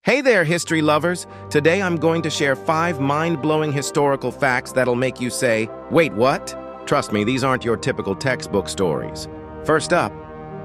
Hey there, history lovers! Today I'm going to share 5 mind-blowing historical facts that'll make you say, "Wait, what?" Trust me, these aren't your typical textbook stories. First up,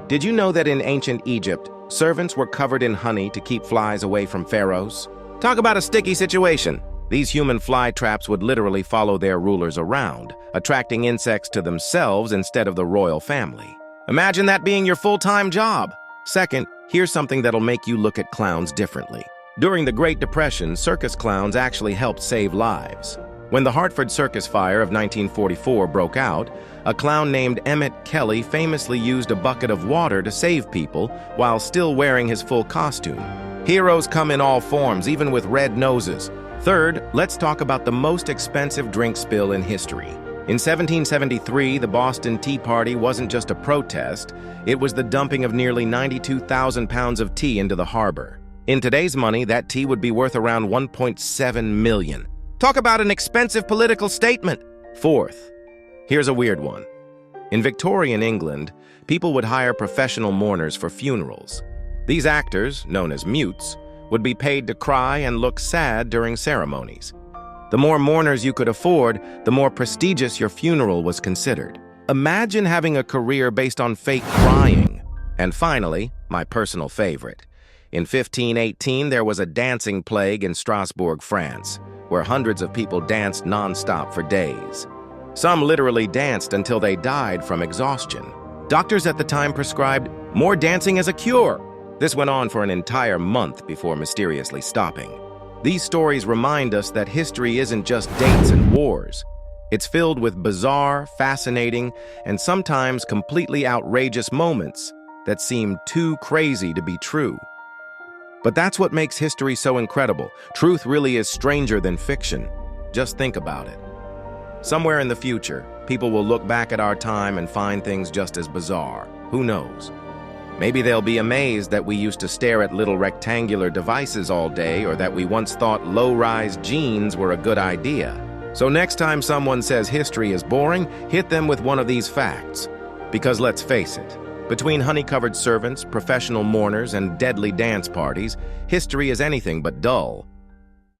did you know that in ancient Egypt, servants were covered in honey to keep flies away from pharaohs? Talk about a sticky situation! These human fly traps would literally follow their rulers around, attracting insects to themselves instead of the royal family. Imagine that being your full-time job! Second, here's something that'll make you look at clowns differently. During the Great Depression, circus clowns actually helped save lives. When the Hartford Circus Fire of 1944 broke out, a clown named Emmett Kelly famously used a bucket of water to save people while still wearing his full costume. Heroes come in all forms, even with red noses. Third, let's talk about the most expensive drink spill in history. In 1773, the Boston Tea Party wasn't just a protest, it was the dumping of nearly 92,000 pounds of tea into the harbor. In today's money, that tea would be worth around $1.7 million. Talk about an expensive political statement! Fourth, here's a weird one. In Victorian England, people would hire professional mourners for funerals. These actors, known as mutes, would be paid to cry and look sad during ceremonies. The more mourners you could afford, the more prestigious your funeral was considered. Imagine having a career based on fake crying. And finally, my personal favorite. In 1518, there was a dancing plague in Strasbourg, France, where hundreds of people danced non-stop for days. Some literally danced until they died from exhaustion. Doctors at the time prescribed more dancing as a cure. This went on for an entire month before mysteriously stopping. These stories remind us that history isn't just dates and wars. It's filled with bizarre, fascinating, and sometimes completely outrageous moments that seem too crazy to be true. But that's what makes history so incredible. Truth really is stranger than fiction. Just think about it. Somewhere in the future, people will look back at our time and find things just as bizarre. Who knows? Maybe they'll be amazed that we used to stare at little rectangular devices all day, or that we once thought low-rise jeans were a good idea. So next time someone says history is boring, hit them with one of these facts. Because let's face it, between honey-covered servants, professional mourners, and deadly dance parties, history is anything but dull.